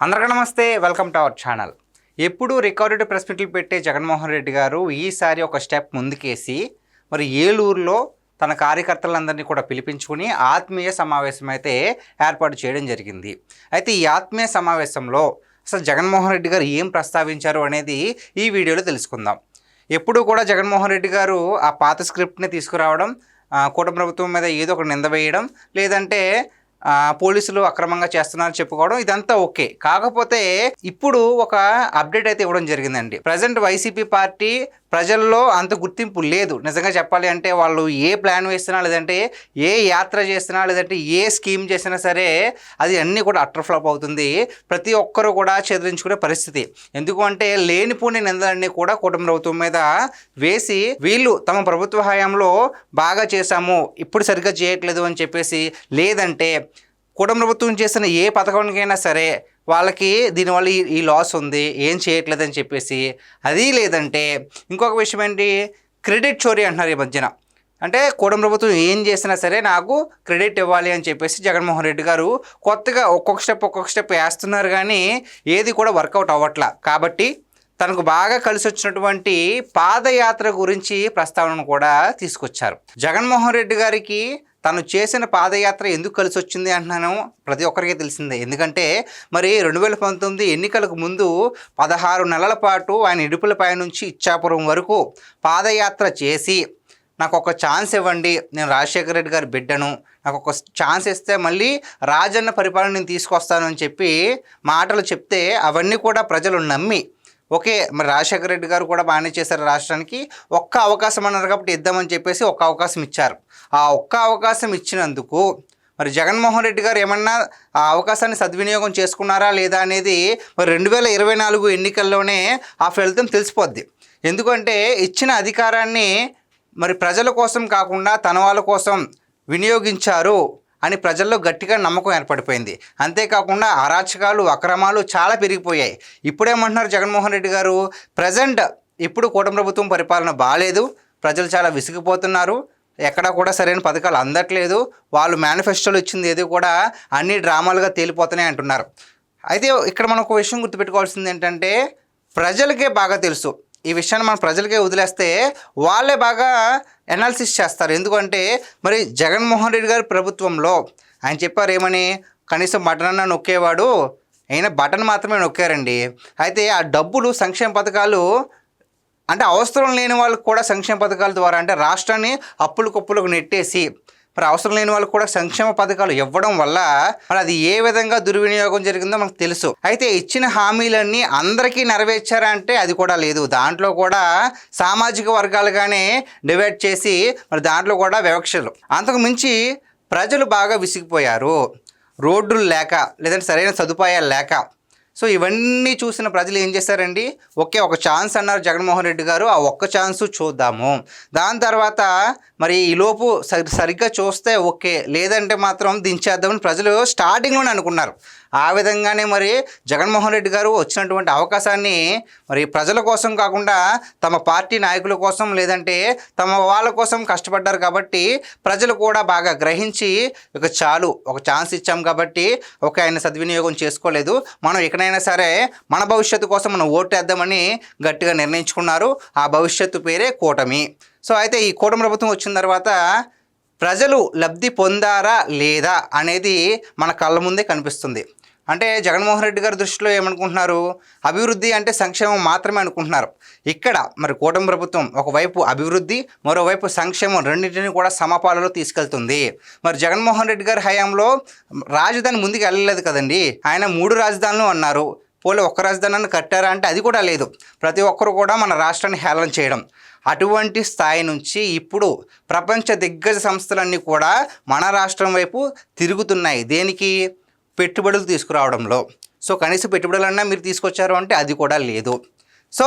అందరికీ నమస్తే, welcome to our channel. ఎప్పుడు రికార్డెడ్ ప్రెస్ మీట్లు పెట్టే జగన్మోహన్ రెడ్డి గారు ఈసారి ఒక స్టెప్ ముందుకేసి మరి ఏలూరులో తన కార్యకర్తలందరినీ కూడా పిలిపించుకుని ఆత్మీయ సమావేశం అయితే ఏర్పాటు చేయడం జరిగింది. అయితే ఈ ఆత్మీయ సమావేశంలో అసలు జగన్మోహన్ రెడ్డి గారు ఏం ప్రస్తావించారు అనేది ఈ వీడియోలో తెలుసుకుందాం. ఎప్పుడు కూడా జగన్మోహన్ రెడ్డి గారు ఆ పాత స్క్రిప్ట్ని తీసుకురావడం, కూటమి ప్రభుత్వం మీద ఏదో ఒక నింద వేయడం, లేదంటే పోలీసులు అక్రమంగా చేస్తున్నారని చెప్పుకోవడం, ఇదంతా ఓకే. కాకపోతే ఇప్పుడు ఒక అప్డేట్ అయితే ఇవ్వడం జరిగిందండి. ప్రజెంట్ వైసీపీ పార్టీ ప్రజల్లో అంత గుర్తింపు లేదు. నిజంగా చెప్పాలి అంటే వాళ్ళు ఏ ప్లాన్ వేసినా, లేదంటే ఏ యాత్ర చేసినా, లేదంటే ఏ స్కీమ్ చేసినా సరే అది అన్నీ కూడా అట్టర్ ఫ్లాప్ అవుతుంది. ప్రతి ఒక్కరూ కూడా చెదిరించుకునే పరిస్థితి. ఎందుకు అంటే లేనిపోని నిందలన్నీ కూడా కూటమి ప్రభుత్వం మీద వేసి వీళ్ళు తమ ప్రభుత్వ హయాంలో బాగా చేశాము, ఇప్పుడు సరిగ్గా చేయట్లేదు అని చెప్పేసి, లేదంటే కూటమి ప్రభుత్వం చేసిన ఏ పథకానికైనా సరే వాళ్ళకి దీనివల్ల ఈ లాస్ ఉంది, ఏం చేయట్లేదని చెప్పేసి, అది లేదంటే ఇంకొక విషయం ఏంటి, క్రెడిట్ చోరీ అంటున్నారు ఈ మధ్యన. అంటే కూటమి ప్రభుత్వం ఏం చేసినా సరే నాకు క్రెడిట్ ఇవ్వాలి అని చెప్పేసి జగన్మోహన్ రెడ్డి గారు కొత్తగా ఒక్కొక్క స్టెప్ వేస్తున్నారు, కానీ ఏది కూడా వర్కౌట్ అవ్వట్లా. కాబట్టి తనకు బాగా కలిసి వచ్చినటువంటి పాదయాత్ర గురించి ప్రస్తావనను కూడా తీసుకొచ్చారు. జగన్మోహన్ రెడ్డి గారికి తను చేసిన పాదయాత్ర ఎందుకు కలిసి వచ్చింది అంటున్నాను, ప్రతి ఒక్కరికి తెలిసిందే. ఎందుకంటే మరి 2019 ఎన్నికలకు ముందు 16 నెలల పాటు ఆయన ఇడుపులపై నుంచి ఇచ్చాపురం వరకు పాదయాత్ర చేసి, నాకు ఒక ఛాన్స్ ఇవ్వండి, నేను రాజశేఖర రెడ్డి గారి బిడ్డను, నాకు ఒక ఛాన్స్ ఇస్తే మళ్ళీ రాజన్న పరిపాలన నేను తీసుకొస్తాను అని చెప్పి మాటలు చెప్తే అవన్నీ కూడా ప్రజలు నమ్మి, ఓకే మరి రాజశేఖర రెడ్డి గారు కూడా బాగానే చేశారు, రాష్ట్రానికి ఒక్క అవకాశం అన్నారు కాబట్టి ఇద్దామని చెప్పేసి ఒక్క అవకాశం ఇచ్చారు. ఆ ఒక్క అవకాశం ఇచ్చినందుకు మరి జగన్మోహన్ రెడ్డి గారు ఏమన్నా ఆ అవకాశాన్ని సద్వినియోగం చేసుకున్నారా లేదా అనేది మరి 2024 ఎన్నికల్లోనే ఆ ఫలితం తెలిసిపోద్ది. ఎందుకంటే ఇచ్చిన అధికారాన్ని మరి ప్రజల కోసం కాకుండా తన వాళ్ళ కోసం వినియోగించారు అని ప్రజల్లో గట్టిగా నమ్మకం ఏర్పడిపోయింది. అంతేకాకుండా అరాచకాలు, అక్రమాలు చాలా పెరిగిపోయాయి. ఇప్పుడేమంటున్నారు జగన్మోహన్ రెడ్డి గారు, ప్రజెంట్ ఇప్పుడు కూటమి ప్రభుత్వం పరిపాలన బాగాలేదు, ప్రజలు చాలా విసిగిపోతున్నారు, ఎక్కడా కూడా సరైన పథకాలు అందట్లేదు, వాళ్ళు మేనిఫెస్టోలో ఇచ్చింది ఏది కూడా అన్ని డ్రామాలుగా తేలిపోతున్నాయి అంటున్నారు. అయితే ఇక్కడ మనం ఒక విషయం గుర్తుపెట్టుకోవాల్సింది ఏంటంటే, ప్రజలకే బాగా తెలుసు ఈ విషయాన్ని. మనం ప్రజలకే వదిలేస్తే వాళ్ళే బాగా అనాలిసిస్ చేస్తారు. ఎందుకంటే మరి జగన్మోహన్ రెడ్డి గారి ప్రభుత్వంలో ఆయన చెప్పారు ఏమని, కనీసం బటన్ అన్న నొక్కేవాడు, అయినా బటన్ మాత్రమే నొక్కారండి. అయితే ఆ డబ్బులు సంక్షేమ పథకాలు అంటే అవసరం లేని వాళ్ళకు కూడా సంక్షేమ పథకాల ద్వారా అంటే రాష్ట్రాన్ని అప్పులు కుప్పులకు నెట్టేసి మరి అవసరం లేని వాళ్ళకు కూడా సంక్షేమ పథకాలు ఇవ్వడం వల్ల మరి అది ఏ విధంగా దుర్వినియోగం జరిగిందో మనకు తెలుసు. అయితే ఇచ్చిన హామీలన్నీ అందరికీ నెరవేర్చారా అంటే అది కూడా లేదు. దాంట్లో కూడా సామాజిక వర్గాలుగానే డివైడ్ చేసి మరి దాంట్లో కూడా వివక్షలు. అంతకు మించి ప్రజలు బాగా విసిగిపోయారు, రోడ్లు లేక, లేదంటే సరైన సదుపాయాలు లేక. సో ఇవన్నీ చూసిన ప్రజలు ఏం చేశారండి, ఒకే ఒక ఛాన్స్ అన్నారు జగన్మోహన్ రెడ్డి గారు, ఆ ఒక్క ఛాన్సు చూద్దాము, దాని తర్వాత మరి ఈలోపు సరిగ్గా చూస్తే ఓకే, లేదంటే మాత్రం దించేద్దామని ప్రజలు స్టార్టింగ్లోనే అనుకున్నారు. ఆ విధంగానే మరి జగన్మోహన్ రెడ్డి గారు వచ్చినటువంటి అవకాశాన్ని మరి ప్రజల కోసం కాకుండా తమ పార్టీ నాయకుల కోసం, లేదంటే తమ వాళ్ళ కోసం కష్టపడ్డారు. కాబట్టి ప్రజలు కూడా బాగా గ్రహించి ఇక చాలు, ఒక ఛాన్స్ ఇచ్చాం కాబట్టి ఒక ఆయన సద్వినియోగం చేసుకోలేదు, మనం ఎక్కడైనా సరే మన భవిష్యత్తు కోసం మనం ఓటేద్దామని గట్టిగా నిర్ణయించుకున్నారు. ఆ భవిష్యత్తు పేరే కూటమి. సో అయితే ఈ కూటమి ప్రభుత్వం వచ్చిన తర్వాత ప్రజలు లబ్ధి పొందారా లేదా అనేది మన కళ్ళ ముందే కనిపిస్తుంది. అంటే జగన్మోహన్ రెడ్డి గారి దృష్టిలో ఏమనుకుంటున్నారు, అభివృద్ధి అంటే సంక్షేమం మాత్రమే అనుకుంటున్నారు. ఇక్కడ మరి కూటమి ప్రభుత్వం ఒకవైపు అభివృద్ధి, మరోవైపు సంక్షేమం రెండింటిని కూడా సమపాలలో తీసుకెళ్తుంది. మరి జగన్మోహన్ రెడ్డి గారి హయాంలో రాజధాని ముందుకు వెళ్ళలేదు కదండి. ఆయన 3 రాజధానులు అన్నారు, పోలే ఒక్క రాజధానిని కట్టారా అంటే అది కూడా లేదు. ప్రతి ఒక్కరు కూడా మన రాష్ట్రాన్ని హేళన చేయడం. అటువంటి స్థాయి నుంచి ఇప్పుడు ప్రపంచ దిగ్గజ సంస్థలన్నీ కూడా మన రాష్ట్రం వైపు తిరుగుతున్నాయి. దేనికి? పెట్టుబడులు తీసుకురావడంలో. సో కనీసం పెట్టుబడులన్నా మీరు తీసుకొచ్చారు అంటే అది కూడా లేదు. సో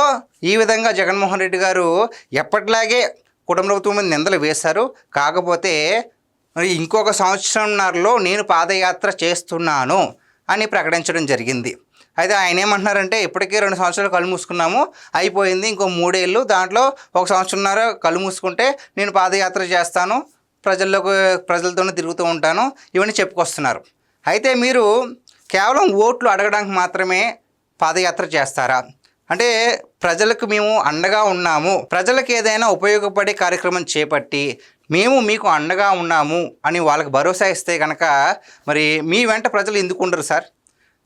ఈ విధంగా జగన్మోహన్ రెడ్డి గారు ఎప్పటిలాగే కుటుంబ ప్రభుత్వం మీద నిందలు వేశారు. కాకపోతే మరి ఇంకొక సంవత్సరంన్నరలో నేను పాదయాత్ర చేస్తున్నాను అని ప్రకటించడం జరిగింది. అయితే ఆయన ఏమంటున్నారంటే, ఇప్పటికే 2 సంవత్సరాలు కళ్ళు మూసుకున్నాము, అయిపోయింది, ఇంకో 3 ఏళ్ళు, దాంట్లో 1 సంవత్సరంన్నర కళ్ళు మూసుకుంటే నేను పాదయాత్ర చేస్తాను, ప్రజలతోనే తిరుగుతూ ఉంటాను, ఇవన్నీ చెప్పుకొస్తున్నారు. అయితే మీరు కేవలం ఓట్లు అడగడానికి మాత్రమే పాదయాత్ర చేస్తారా? అంటే ప్రజలకు మేము అండగా ఉన్నాము, ప్రజలకు ఏదైనా ఉపయోగపడే కార్యక్రమం చేపట్టి మేము మీకు అండగా ఉన్నాము అని వాళ్ళకి భరోసా ఇస్తే కనుక మరి మీ వెంట ప్రజలు ఎందుకు ఉండరు సార్?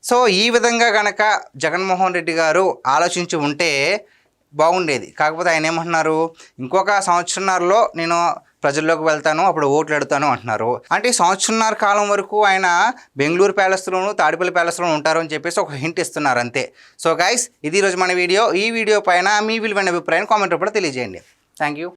సో ఈ విధంగా కనుక జగన్మోహన్ రెడ్డి గారు ఆలోచించి ఉంటే బాగుండేది. కాకపోతే ఆయన ఏమంటున్నారు, ఇంకొక సంవత్సరంన్నరలో నేను ప్రజల్లోకి వెళ్తాను, అప్పుడు ఓట్లు అడుగుతాను అంటున్నారు. అంటే సంవత్సరంన్నర కాలం వరకు ఆయన బెంగళూరు ప్యాలెస్లోను తాడిపల్లి ప్యాలెస్లో ఉంటారు అని చెప్పేసి ఒక హింట్ ఇస్తున్నారు అంతే. సో గైస్, ఇది ఈరోజు మన వీడియో. ఈ వీడియో పైన మీ విలువైన అభిప్రాయాన్ని కామెంట్ రూపంలో తెలియజేయండి. Thank you.